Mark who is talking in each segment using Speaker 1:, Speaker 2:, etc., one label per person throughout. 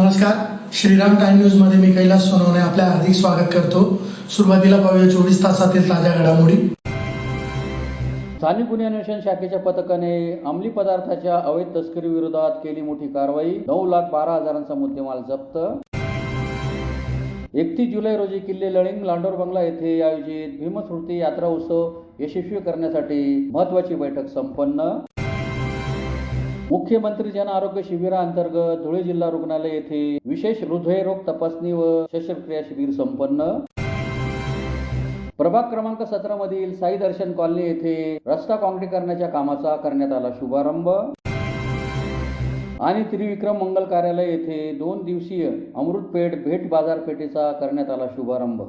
Speaker 1: नमस्कार, Shriram time news मध्ये मी कैलास सोनवणे आपले हार्दिक स्वागत करतो। सुरुवातीला पाहूया 24 तासातील ताज्या घडामोडी।
Speaker 2: स्थानिक गुन्हे अन्वेषण शाखेच्या पथकाने अंमली पदार्थाच्या अवैध तस्करी विरोधात केली मोठी कारवाई। 9,12,000चा मुद्देमाल जप्त। 31 जुलै रोजी किल्ले लळिंग लांडोर बंगला येथे आयोजित भीमस्मृती यात्रा उत्सव यशस्वी करण्यासाठी महत्त्वाची बैठक संपन्न। मुख्यमंत्री जन आरोग्य शिबिरांतर्गत धुळे जिल्हा रुग्णालय येथे विशेष हृदयरोग तपासणी व शस्त्रक्रिया शिबिर संपन्न। प्रभाग क्रमांक 17 मधील साई दर्शन कॉलनी येथे रस्ता काँक्रीटीकरणाच्या कामाचा करण्यात आला शुभारंभ। आणि त्रिविक्रम मंगल कार्यालय येथे 2 दिवसीय अमृतपेठ भेट बाजारपेठेचा करण्यात आला शुभारंभ।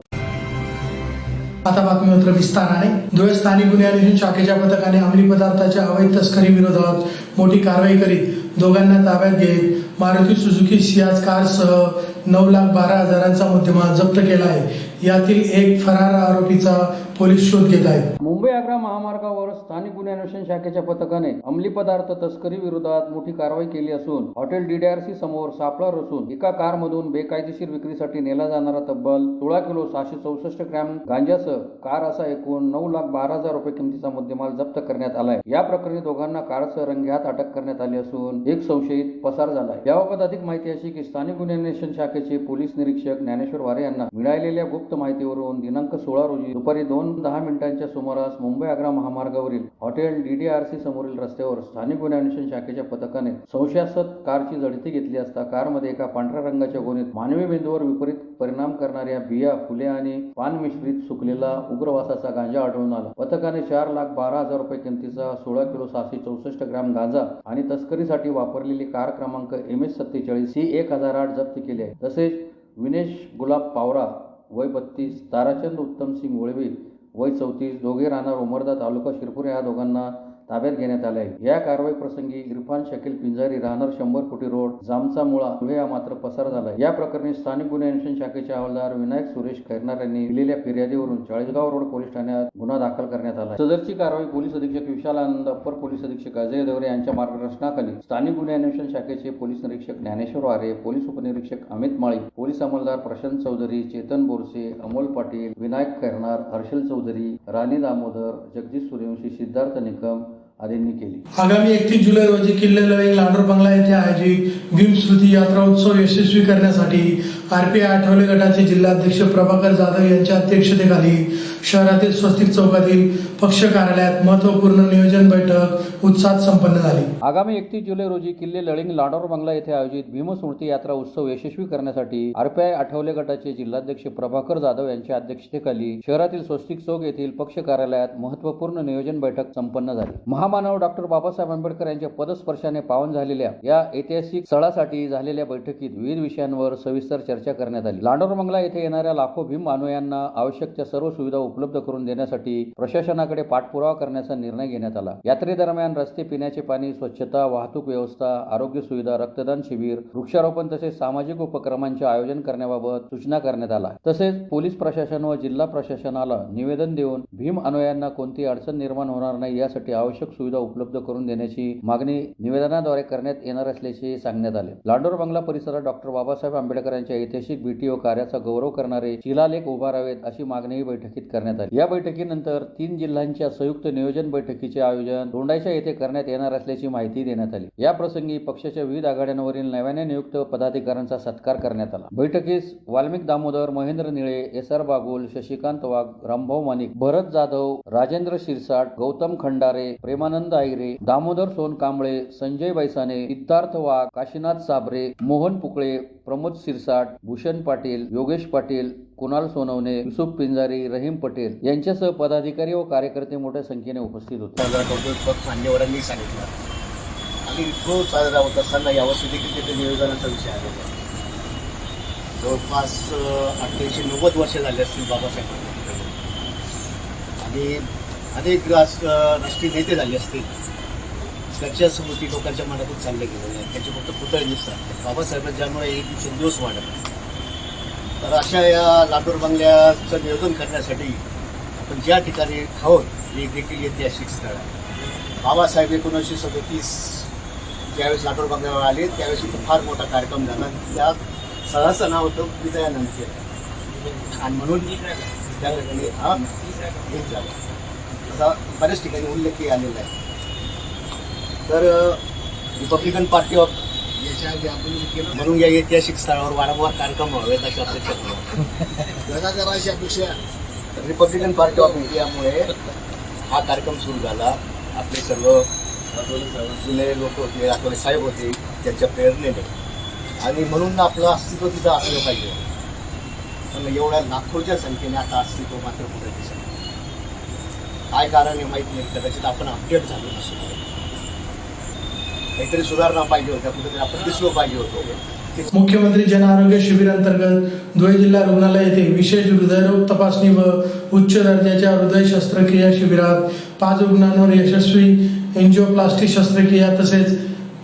Speaker 1: आता बातमीपत्र विस्ताराने। धुळे स्थानिक गुन्हे अन्वेषण शाखेच्या पथकाने अंमली पदार्थाच्या अवैध तस्करी विरोधात मोठी कारवाई करीत दोघांना ताब्यात घेत मारुती सुझुकी सियाज कारसह 9,12,000चा मुद्देमाल जप्त केला आहे। यातील एक फरार आरोपीचा पोलीस शोध घेत आहेत।
Speaker 2: मुंबई आग्रा महामार्गावर स्थानिक गुन्हे अन्वेषण शाखेच्या पथकाने अंमली पदार्थ तस्करी विरोधात मोठी कारवाई केली असून हॉटेल DDRC समोर सापळा रचून एका कारमधून बेकायदेशीर विक्रीसाठी नेला जाणारा तब्बल 16 किलो 664 ग्रॅम गांजासह कार असा एकूण 9,12,000 रुपये किमतीचा मुद्देमाल जप्त करण्यात आलाय। या प्रकरणी दोघांना कारसह रंगेहात अटक करण्यात आली असून एक संशयित पसार झालाय। याबाबत अधिक माहिती अशी की स्थानिक गुन्हे अन्वेषण शाखेचे पोलीस निरीक्षक ज्ञानेश्वर वारे यांना मिळालेल्या गुप्त माहितीवरून दिनांक 16 रोजी दुपारी 2:10 सुमारास मुंबई आग्रा महामार्गावरील हॉटेल DDRC समोरील रस्त्यावर स्थानिक गुन्हे अन्वेषण शाखेच्या पथकाने संशयास्पद कारची झडती घेतली असता कारमध्ये एका पांढऱ्या रंगाच्या गोणीत मानवी मेंदूवर विपरीत परिणाम करणाऱ्या बिया, फुले आणि पान मिश्रित सुकलेला उग्रवासाचा गांजा आढळून आला। पथकाने 4,12,000 रुपये किमतीचा 16 किलो 664 ग्रॅम गांजा आणि तस्करीसाठी वापरलेली कार क्रमांक MS47 C1008 जप्त केली आहे। तसेच विनेश गुलाब पावरा वय 32, ताराचंद उत्तमसिंग वळवे वय 34 दोघे राहणार उमरदा तालुका शिरपूर या दोघांना ताब्यात घेण्यात आले आहे। या कारवाई प्रसंगी इरफान शकील पिंजारी राहणार 100 फुटी रोड जामचा मुळा हा मात्र पसार झाला। या प्रकरणी स्थानिक गुन्हे अन्वेषण शाखेचे हवालदार विनायक सुरेश खैरनार यांनी दिलेल्या फिर्यादीवरून चाळीसगाव रोड पोलीस ठाण्यात गुन्हा दाखल करण्यात आला। सदरची कारवाई पोलीस अधीक्षक विशाल आनंद, अप्पर पोलीस अधीक्षक अजय देवरे यांच्या मार्गदर्शनाखाली स्थानिक गुन्हे अन्वेषण शाखेचे पोलीस निरीक्षक ज्ञानेश्वर वारे, पोलीस उपनिरीक्षक अमित माळी, पोलीस अंमलदार प्रशांत चौधरी, चेतन बोरसे, अमोल पाटील, विनायक खैरनार, हर्षल चौधरी, राणी दामोदर, जगदीश सूर्यवंशी, सिद्धार्थ निकम आदींनी केली।
Speaker 1: आगामी 31 जुलै रोजी किल्ले लळिंग लांडोर बंगला येथे आयोजित भीमस्मृती यात्रा उत्सव यशस्वी करण्यासाठी RPI आठवले गटाचे जिल्हाध्यक्ष प्रभाकर जाधव यांच्या अध्यक्षतेखाली शहरातील स्वस्तिक चौकातील पक्ष कार्यालयात महत्त्वपूर्ण नियोजन बैठक उत्साहात संपन्न झाली।
Speaker 2: आगामी 31 जुलै रोजी किल्ले लळिंग लांडोर बंगला येथे आयोजित भीमस्मृती यात्रा उत्सव यशस्वी करण्यासाठी RPI आठवले गटाचे जिल्हाध्यक्ष प्रभाकर जाधव यांच्या अध्यक्षतेखाली शहरातील स्वस्तिक चौक येथील पक्ष कार्यालयात महत्त्वपूर्ण नियोजन बैठक संपन्न झाली। महामानव डॉक्टर बाबासाहेब आंबेडकर यांच्या पदस्पर्शाने पावन झालेल्या या ऐतिहासिक स्थळासाठी झालेल्या बैठकीत विविध विषयांवर सविस्तर चर्चा करण्यात आली। लांडोर बंगला येथे येणाऱ्या लाखो भीम अनुयायांना आवश्यक त्या सर्व सुविधा उपलब्ध करून देण्यासाठी प्रशासनाकडे पाठपुरावा करण्याचा निर्णय घेण्यात आला। यात्रेदरम्यान रस्ते, पिण्याचे पाणी, स्वच्छता, वाहतूक व्यवस्था, आरोग्य सुविधा, रक्तदान शिबिर, वृक्षारोपण तसेच सामाजिक उपक्रमांचे आयोजन करण्याबाबत सूचना करण्यात आल्या। तसेच पोलीस प्रशासन व जिल्हा प्रशासनाला निवेदन देऊन भीम अनुयायांना कोणती अडचण निर्माण होणार नाही यासाठी आवश्यक सुविधा उपलब्ध करून देण्याची मागणी निवेदनाद्वारे करण्यात येणार असल्याचे सांगण्यात आले। लांडोर बंगला परिसरात डॉक्टर बाबासाहेब आंबेडकर यांच्या ऐतिहासिक BTO कार्याचा गौरव करणारे शिलालेख उभारावेत अशी मागणीही बैठकीत करण्यात आली। या बैठकीनंतर 3 जिल्ह्यांच्या संयुक्त नियोजन बैठकीचे आयोजन दोंडाईच्या येथे करण्यात येणार असल्याची माहिती देण्यात आली। या प्रसंगी पक्षाच्या विविध आघाड्यांवरील नव्याने नियुक्त पदाधिकाऱ्यांचा सत्कार करण्यात आला। बैठकीस वाल्मिक दामोदर, महेंद्र निळे, SR बागुल, शशिकांत वाघ, रामभाऊ मानिक, भरत जाधव, राजेंद्र शिरसाट, गौतम खंडारे, प्रेमानंद आईरे, दामोदर सोनकांबळे, संजय बैसाने, सिद्धार्थ वाघ, काशीनाथ साबरे, मोहन पुकळे, प्रमोद शिरसाट, भूषण पाटील, योगेश पाटील, कुणाल सोनवणे, युसुफ पिंजारी, रहीम पटेल यांच्यासह पदाधिकारी व कार्यकर्ते मोठ्या संख्येने उपस्थित होते।
Speaker 3: मान्यवरांनी सांगितलं आणि तो साजरा होत असताना यावर्षी देखील तिथे नियोजनाचा विषय आलेला आहे। जवळपास 1890 वर्ष झाले असतील बाबासाहेब आंबेडकर आणि अनेक राष्ट्रीय नेते झाले असतील। त्यांच्या स्मृती लोकांच्या मनातून चालले गेलेले आहेत, त्याचे फक्त पुतळे दिसतात। बाबासाहेबांच्यामुळे एक दिवसेंदिवस वाढत तर अशा या लांडोर बंगल्याचं नियोजन करण्यासाठी आपण ज्या ठिकाणी आहोत हे देखील ऐतिहासिक स्थळ आहे। बाबासाहेब 1937 ज्यावेळेस लातूर बंगल्यावर आले त्यावेळेस इथं फार मोठा कार्यक्रम झाला. त्या स्थळाचं नाव होतं विजयानंद केंद्र आणि म्हणून त्या ठिकाणी हा एक झाला असा बऱ्याच ठिकाणी उल्लेखही आलेला आहे. तर रिपब्लिकन पार्टी ऑफ याच्या आधी आपण म्हणून या ऐतिहासिक स्थळावर वारंवार कार्यक्रम व्हावेत अशी अपेक्षा करायची अपेक्षा रिपब्लिकन पार्टी ऑफ इंडियामुळे हा कार्यक्रम सुरू झाला. आपले सर्व जुने लोक होते, आठवडे साहेब होते, त्यांच्या प्रेरणेने आणि म्हणून आपलं अस्तित्व तिथं असलं पाहिजे. पण एवढ्या लाखोच्या संख्येने आता अस्तित्व मात्र कुठे दिसत नाही. काय कारण आहे माहीत नाही. कदाचित आपण अपडेट झालो नसतो, काहीतरी सुधारणा पाहिजे होत्या, कुठेतरी आपण दिसलो पाहिजे होतो.
Speaker 1: मुख्यमंत्री जन आरोग्य शिबिर अंतर्गत धुळे जिल्हा रुग्णालय येथे विशेष हृदयरोग तपासणी व उच्च दर्जाच्या हृदय शस्त्रक्रिया शिबिरात 5 रुग्णांवर यशस्वी एन्जिओप्लास्टी शस्त्रक्रिया तसेच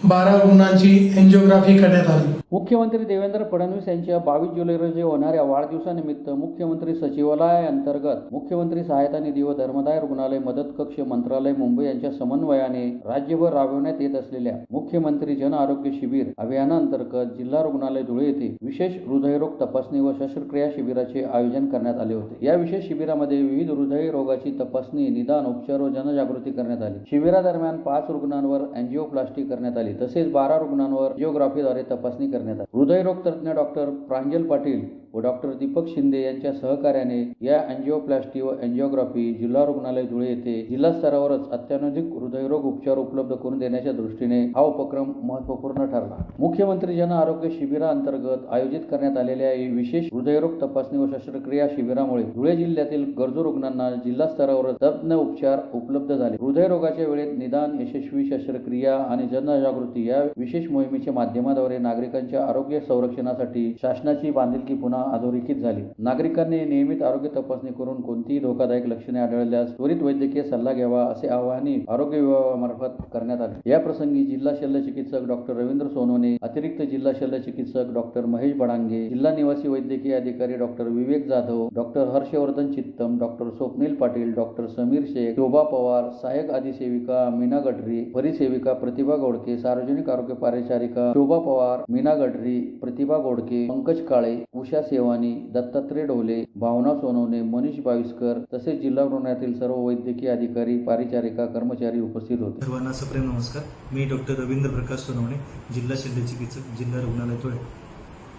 Speaker 1: 12 रुग्णांची एन्जिओग्राफी करण्यात आली.
Speaker 2: मुख्यमंत्री देवेंद्र फडणवीस यांच्या 22 जुलै रोजी होणाऱ्या वाढदिवसानिमित्त मुख्यमंत्री सचिवालय अंतर्गत मुख्यमंत्री सहायता निधी व धर्मदाय रुग्णालय मदत कक्ष मंत्रालय मुंबई यांच्या समन्वयाने राज्यभर राबविण्यात येत असलेल्या मुख्यमंत्री जन आरोग्य शिबिर अभियानांतर्गत जिल्हा रुग्णालय धुळे येथे विशेष हृदयरोग तपासणी व शस्त्रक्रिया शिबिराचे आयोजन करण्यात आले होते. या विशेष शिबिरामध्ये विविध हृदय रोगाची तपासणी, निदान, उपचार व जनजागृती करण्यात आली. शिबिरादरम्यान 5 रुग्णांवर एन्जिओप्लास्टी करण्यात आली तसेच 12 रुग्णांवर एन्जिओग्राफीद्वारे तपासणी करण्यात आली. हृदयरोग तज्ज्ञ डॉक्टर प्रांजल पाटील व डॉक्टर दीपक शिंदे यांच्या सहकार्याने या एन्जिओप्लास्टी व एन्जिओग्राफी जिल्हा रुग्णालय धुळे येथे जिल्हा स्तरावरच अत्याधुनिक हृदयरोग उपचार उपलब्ध करून देण्याच्या दृष्टीने हा उपक्रम महत्त्वपूर्ण ठरला. मुख्यमंत्री जन आरोग्य शिबिराअंतर्गत आयोजित करण्यात आलेल्या विशेष हृदयरोग तपासणी व शस्त्रक्रिया शिबिरामुळे धुळे जिल्ह्यातील गरजू रुग्णांना जिल्हा स्तरावर तज्ज्ञ उपचार उपलब्ध झाले. हृदयरोगाच्या वेळेत निदान, यशस्वी शस्त्रक्रिया आणि जनजागृती या विशेष मोहिमेच्या माध्यमाद्वारे नागरिकांच्या आरोग्य संरक्षणासाठी शासनाची बांधिलकी पुन्हा अधोरेखित झाली. नागरिकांनी नियमित आरोग्य तपासणी करून कोणतीही धोकादायक लक्षणे आढळल्यास त्वरित वैद्यकीय सल्ला घ्यावा असे आवाहनही आरोग्य विभागामार्फत करण्यात आले. या प्रसंगी जिल्हा शल्य चिकित्सक डॉक्टर रवींद्र सोनवणे, अतिरिक्त जिल्हा शल्य चिकित्सक डॉक्टर महेश बडांगे, जिल्हा निवासी वैद्यकीय अधिकारी doctor Vivek Jadhav, doctor Harshvardhan Chittam, doctor Swapnil Patil, doctor Sameer Shaikh, Shobha Pawar, सहाय्यक अधिसेविका मीना गडरी, परिसेविका प्रतिभा गोडके, सार्वजनिक आरोग्य परिचारिका शोभा पवार, मीना गडरी, प्रतिभा गोडके, पंकज काळे, उषा सेवानी, दत्तात्रय ढोले, भावना सोनवणे, मनीष बाविस्कर तसेच जिल्हा रुग्णालयातील सर्व वैद्यकीय अधिकारी, परिचारिका, कर्मचारी उपस्थित होते.
Speaker 4: सर्वांना सप्रेम नमस्कार. मी डॉक्टर रवींद्र प्रकाश सोनवणे, जिल्हा शल्य चिकित्सक, जिल्हा रुग्णालय धुळे.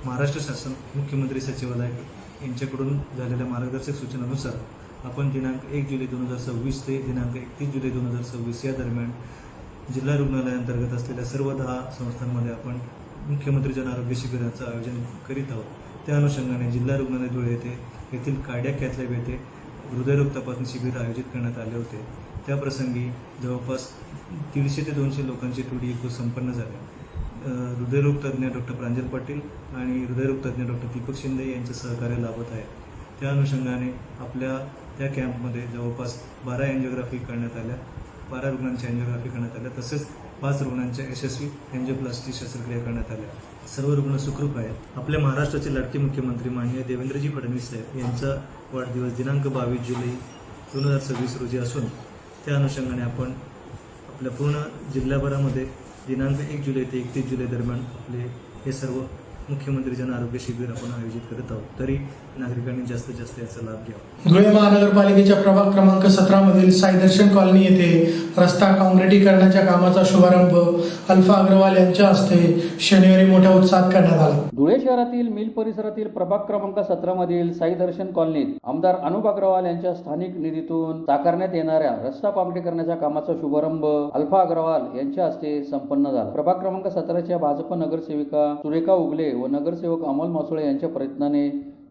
Speaker 4: महाराष्ट्र शासन मुख्यमंत्री सचिवालय यांच्याकडून झालेल्या मार्गदर्शक सूचनानुसार आपण दिनांक 1 जुलै 2026 ते दिनांक 31 जुलै 2026 या दरम्यान जिल्हा रुग्णालयाअंतर्गत असलेल्या सर्व 10 संस्थांमध्ये आपण मुख्यमंत्री जन आरोग्य शिबिराचं आयोजन करीत आहोत. त्या अनुषंगाने जिल्हा रुग्णालय धुळे येथील कार्डियाक कॅथ लॅब येथे हृदयरोग तपासणी शिबिर आयोजित करण्यात आले होते. त्या प्रसंगी जवळपास 150 ते 200 लोकांची टोळी एकूण संपन्न झाली. हृदयरोग तज्ज्ञ डॉक्टर प्रांजल पाटील आणि हृदयरोग तज्ज्ञ डॉक्टर दीपक शिंदे यांचे सहकार्य लाभत आहे. त्या अनुषंगाने आपल्या त्या कॅम्पमध्ये जवळपास 12 एन्जिओग्राफी करण्यात आल्या, 12 रुग्णांच्या एन्जिओग्राफी करण्यात आल्या तसेच 5 रुग्णांच्या यशस्वी एन्जिओप्लास्टी शस्त्रक्रिया करण्यात आल्या. सर्व रुग्ण सुखरूप आहेत. आपल्या महाराष्ट्राचे लाडके मुख्यमंत्री माननीय देवेंद्रजी फडणवीस साहेब यांचा वाढदिवस दिनांक 22 जुलै 2026 रोजी असून त्या अनुषंगाने आपण आपल्या पूर्ण जिल्हाभरामध्ये दिनांक 1 जुलै ते 31 जुलै दरम्यान आपले हे सर्व मुख्यमंत्री जन आरोग्य शिबिर आपण आयोजित करत आहोत. तरी नागरिकांनी जास्तीत जास्त याचा लाभ घ्यावा.
Speaker 1: धुळे महानगरपालिकेच्या प्रभाग क्रमांक 17 मधील साई दर्शन कॉलनी येथे रस्ता काँक्रिटीकरणाच्या कामाचा शुभारंभ अल्फा अग्रवाल यांच्या हस्ते शनिवारी मोठ्या उत्साहात करण्यात आला.
Speaker 2: धुळे शहरातील मिल परिसरातील प्रभाग क्रमांक 17 मधील साई दर्शन कॉलनीत आमदार अनुप अग्रवाल यांच्या स्थानिक निधीतून साकारण्यात येणाऱ्या रस्ता काँक्रिटीकरणाच्या कामाचा शुभारंभ अल्फा अग्रवाल यांच्या हस्ते संपन्न झाला. प्रभाग क्रमांक 17च्या भाजप नगरसेविका सुरेखा उगले व नगरसेवक अमोल मासुळे यांच्या प्रयत्नाने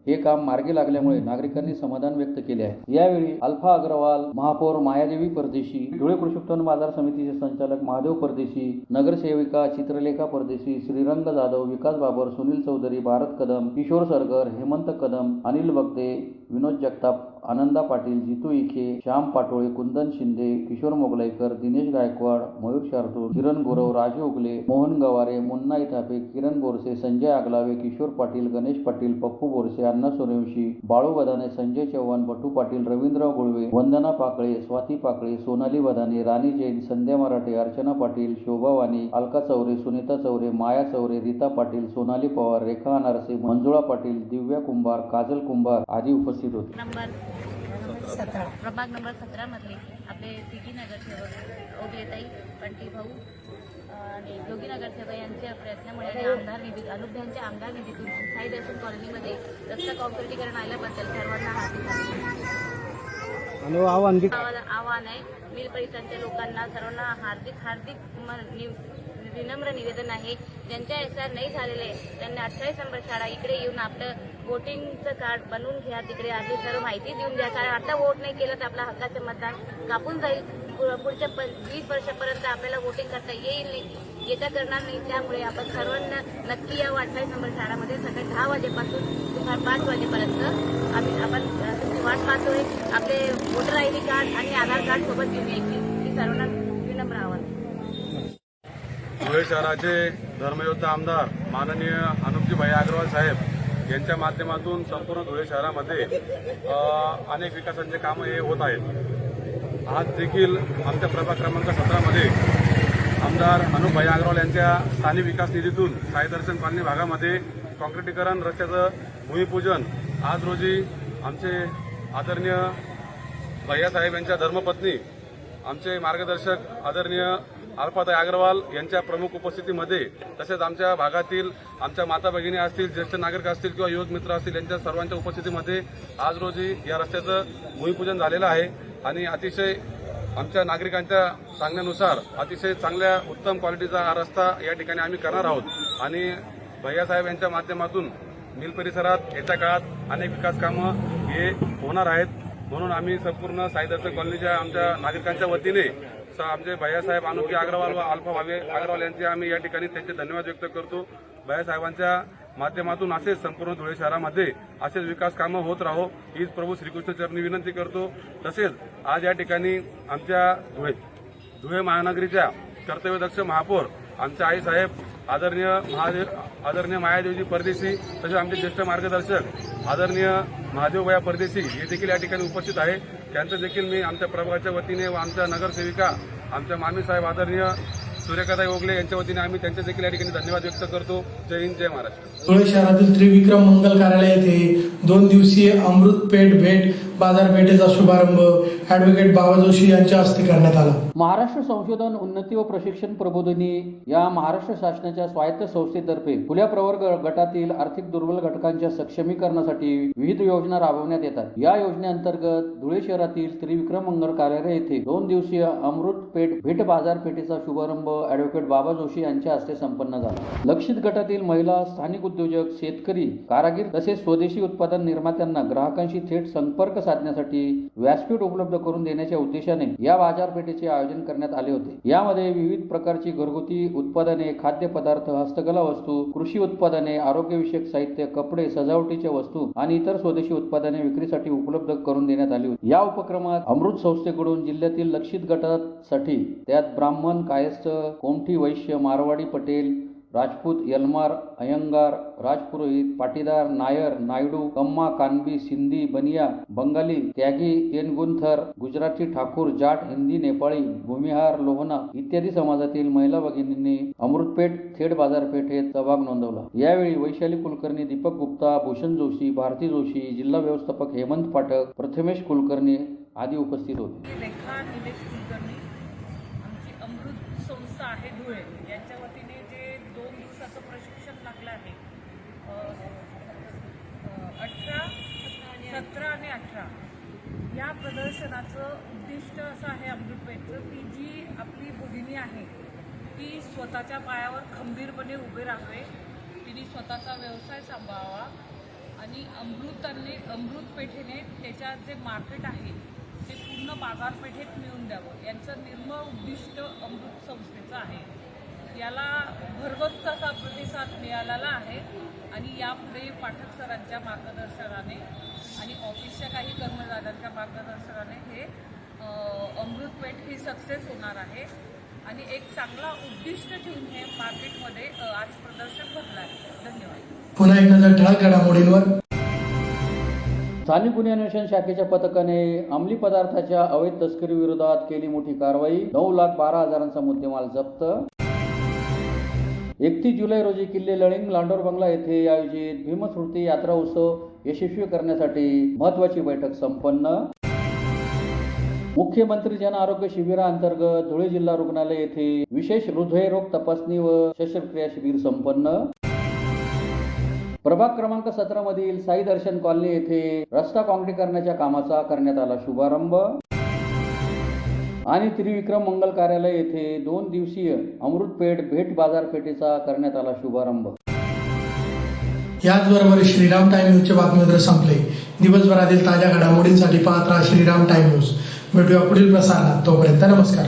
Speaker 2: हे काम मार्गी लागल्यामुळे नागरिकांनी समाधान व्यक्त केले आहे. यावेळी अल्फा अग्रवाल, महापौर मायादेवी परदेशी, धुळे कृषी उत्पन्न बाजार समितीचे संचालक महादेव परदेशी, नगरसेविका चित्रलेखा परदेशी, श्रीरंग जाधव, विकास बाबर, सुनील चौधरी, भारत कदम, किशोर सरगर, हेमंत कदम, अनिल बगदे, विनोद जगताप, आनंदा पाटील, जितू इखे, श्याम पाटोळे, कुंदन शिंदे, किशोर मोगलाईकर, दिनेश गायकवाड, मयूर शार्दूल, किरण गुरव, राजू उगले, मोहन गवारे, मुन्ना इथापे, किरण बोरसे, संजय आगलावे, किशोर पाटील, गणेश पाटील, पप्पू बोरसे, अण्णा सूर्यवंशी, बाळू बदाने, संजय चव्हाण, बटू पाटील, रवींद्र गुळवे, वंदना पाकळे, स्वाती पाकळे, सोनाली बदाने, राणी जैन, संध्या मराठे, अर्चना पाटील, शोभा वाणी, अलका चौरे, सुनीता चौरे, माया चौरे, रीता पाटील, सोनाली पवार, रेखा अनारसे, मंजुळा पाटील, दिव्या कुंभार, काजल कुंभार आदी उपस्थित होते.
Speaker 5: प्रभाग नंबर 17 मधले आपले सिटी नगरसेवक ओबीताई पंटी भाऊ आणि योगी नगरसेवक यांच्या प्रयत्नामुळे आणि आमदार निधी अनुज्ञांच्या आमदार निधीतून साई दर्शन कॉलनीमध्ये रस्ता काँक्रिटीकरण आल्याबद्दल सर्वांना हार्दिक आव्हान आहे. मिल परिसराच्या लोकांना सर्वांना हार्दिक विनम्र निवेदन आहे. ज्यांच्या SR नाही झालेले त्यांनी 28 नंबर शाळा इकडे येऊन आपलं वोटिंगचं कार्ड बनवून घ्या. तिकडे आधी सर्व माहिती देऊन द्या. कारण आता वोट नाही केलं तर आपलं हक्काचं मतदान कापून जाईल. पुढच्या 20 वर्षापर्यंत आपल्याला वोटिंग करता येईल नाही, येता करणार नाही. त्यामुळे आपण सर्वांना नक्की या 28 नंबर शाळामध्ये सकाळी 10 वाजेपासून दुपार 5 वाजेपर्यंत आपण वाट पाहतोय. आपले वोटर ID कार्ड आणि आधार कार्ड सोबत घेऊन यायची ही सर्वांना विनम्र आवाहन.
Speaker 6: धुळे शहराचे धर्मयोद्धा आमदार माननीय अनुपजीभाई अग्रवाल साहेब यांच्या माध्यमातून संपूर्ण धुळे शहरामध्ये अनेक विकासांचे कामं हे होत आहेत. आज देखील आमच्या प्रभाग क्रमांक 17 मध्ये आमदार अनुपभाई अग्रवाल यांच्या स्थानिक विकास निधीतून साई दर्शन कॉलनी भागामध्ये काँक्रिटीकरण रस्त्याचं भूमिपूजन आज रोजी आमचे आदरणीय भैयासाहेब यांच्या धर्मपत्नी आमचे मार्गदर्शक आदरणीय अल्पाताई अग्रवाल यांच्या प्रमुख उपस्थितीमध्ये तसेच आमच्या भागातील आमच्या माता भगिनी असतील, ज्येष्ठ नागरिक असतील किंवा युवक मित्र असतील यांच्या सर्वांच्या उपस्थितीमध्ये आज रोजी या रस्त्याचं भूमिपूजन झालेलं आहे. आणि अतिशय आमच्या नागरिकांच्या सांगण्यानुसार अतिशय चांगल्या उत्तम क्वालिटीचा हा रस्ता या ठिकाणी आम्ही करणार आहोत. आणि भैयासाहेब यांच्या माध्यमातून मिल परिसरात येत्या काळात अनेक विकास कामं हे होणार आहेत. म्हणून आम्ही संपूर्ण साई दर्शन कॉलनीच्या आमच्या नागरिकांच्या वतीने आमचे भैयासाहेब अनुपजी अग्रवाल व अल्फा भावे अग्रवाल यांचे आम्ही या ठिकाणी त्यांचे धन्यवाद व्यक्त करतो. भैयासाहेबांच्या माध्यमातून असेच संपूर्ण धुळे शहरामध्ये असेच विकास कामं होत राहो हीच प्रभू श्रीकृष्ण चरणी विनंती करतो. तसेच आज या ठिकाणी आमच्या धुळे महानगरीच्या कर्तव्यदक्ष महापौर आमच्या आईसाहेब आदरणीय मायादेवजी परदेशी तसेच आमचे ज्येष्ठ मार्गदर्शक आदरणीय महादेवभाई परदेशी हे देखील या ठिकाणी उपस्थित आहे. त्यांचं देखील मी आमच्या प्रभागाच्या वतीने व आमच्या नगरसेविका आमच्या मामीसाहेब आदरणीय सूर्यकाताई ओगले यांच्या वतीने आम्ही त्यांचे देखील या ठिकाणी धन्यवाद व्यक्त करतो. जय हिंद, जय महाराष्ट्र.
Speaker 1: धुळे शहरातील त्रिविक्रम मंगल कार्यालय येथे 2 दिवसीय अमृतपेठ भेट बाजारपेठेचा शुभारंभ ॲडव्होकेट बाबा जोशी यांच्या हस्ते करण्यात आला.
Speaker 2: महाराष्ट्र संशोधन उन्नती व प्रशिक्षण प्रबोधिनी या महाराष्ट्र शासनाच्या स्वायत्त संस्थेतर्फे खुल्या प्रवर्ग गटातील आर्थिक दुर्बल घटकांच्या सक्षमीकरणासाठी विविध योजना राबवण्यात येतात. या योजनेअंतर्गत धुळे शहरातील त्रिविक्रम मंगल कार्यालय येथे 2 दिवसीय अमृतपेठ भेट बाजारपेठेचा शुभारंभ ॲडव्होकेट बाबा जोशी यांच्या हस्ते संपन्न झाला. लक्षित गटातील महिला, स्थानिक उद्योजक, शेतकरी, कारागीर तसेच स्वदेशी उत्पादन निर्मात्यांना ग्राहकांशी थेट संपर्क साधण्यासाठी व्यासपीठ उपलब्ध करून देण्याच्या उद्देशाने या बाजारपेठेचे आयोजन करण्यात आले होते. यामध्ये विविध प्रकारची घरगुती उत्पादने, खाद्यपदार्थ, हस्तकला वस्तू, कृषी उत्पादने, आरोग्यविषयक साहित्य, कपडे, सजावटीच्या वस्तू आणि इतर स्वदेशी उत्पादने विक्रीसाठी उपलब्ध करून देण्यात आली होती. या उपक्रमात अमृत संस्थेकडून जिल्ह्यातील लक्षित गटासाठी त्यात ब्राह्मण, कायस्थ, कोमठी, वैश्य, मारवाडी, पटेल, राजपूत, यलमार, अयंगार, राजपुरोहित, पाटीदार, नायर, नायडू, कम्मा, कानबी, सिंधी, बनिया, बंगाली, त्यागी, तेनगुंथर, गुजराती, ठाकूर, जाट, हिंदी, नेपाळी, भूमिहार, लोहना इत्यादी समाजातील महिला भगिनींनी अमृतपेठ थेट बाजारपेठेत सहभाग नोंदवला. यावेळी वैशाली कुलकर्णी, दीपक गुप्ता, भूषण जोशी, भारती जोशी, जिल्हा व्यवस्थापक हेमंत पाठक, प्रथमेश कुलकर्णी आदी उपस्थित होते.
Speaker 7: रेखा निलेश कुलकर्णी आमची अमृत संस्था आहे धुळे यांच्या वतीने जे 2 दिवसाचं प्रशिक्षण लागलं आहे 17 आणि 18 या प्रदर्शनाचं उद्दिष्ट असं आहे अमृतपेठचं की जी आपली भगिनी आहे ती स्वतःच्या पायावर खंबीरपणे उभे राहावे, तिने स्वतःचा व्यवसाय सांभाळावा आणि अमृतपेठेने त्याच्यात जे मार्केट आहे ते पूर्ण बाजारपेठेत मिळवून द्यावं यांचं निर्मळ उद्दिष्ट अमृत संस्थेचं आहे. याला भरगच्च असा प्रतिसाद मिळालेला आहे आणि यापुढे पाठक सरांच्या मार्गदर्शनाने आणि ऑफिसच्या काही कर्मचाऱ्यांच्या मार्गदर्शनाने हे अमृतपेठ ही सक्सेस होणार आहे आणि एक चांगला उद्दिष्ट ठेवून हे मार्केटमध्ये आज प्रदर्शन भरलं आहे. धन्यवाद.
Speaker 1: पुन्हा एक नजर ठळक घडामोडींवर.
Speaker 2: स्थानिक गुन्हे अन्वेषण शाखेच्या पथकाने अंमली पदार्थाच्या अवैध तस्करी विरोधात केली मोठी कारवाई. 9,12,000चा मुद्देमाल जप्त. 31 जुलै रोजी किल्ले लळिंग लांडोर बंगला येथे आयोजित भीमस्मृती यात्रा उत्सव यशस्वी करण्यासाठी महत्त्वाची बैठक संपन्न. मुख्यमंत्री जन आरोग्य शिबिराअंतर्गत धुळे जिल्हा रुग्णालय येथे विशेष हृदयरोग तपासणी व शस्त्रक्रिया शिबिर संपन्न. प्रभाग क्रमांक 17 मधील साई दर्शन कॉलनी येथे रस्ता काँक्रीकरणाच्या कामाचा करण्यात आला शुभारंभ. आणि त्रिविक्रम मंगल कार्यालय येथे 2 दिवसीय अमृतपेठ भेट बाजारपेठेचा करण्यात आला शुभारंभ.
Speaker 1: याचबरोबर श्रीराम टाइम न्यूजचे बातमीपत्र संपले. दिवसभरातील ताज्या घडामोडींसाठी पाहत राहा श्रीराम टाइम न्यूज. भेटूया पुढील प्रसारणात. तोपर्यंत नमस्कार.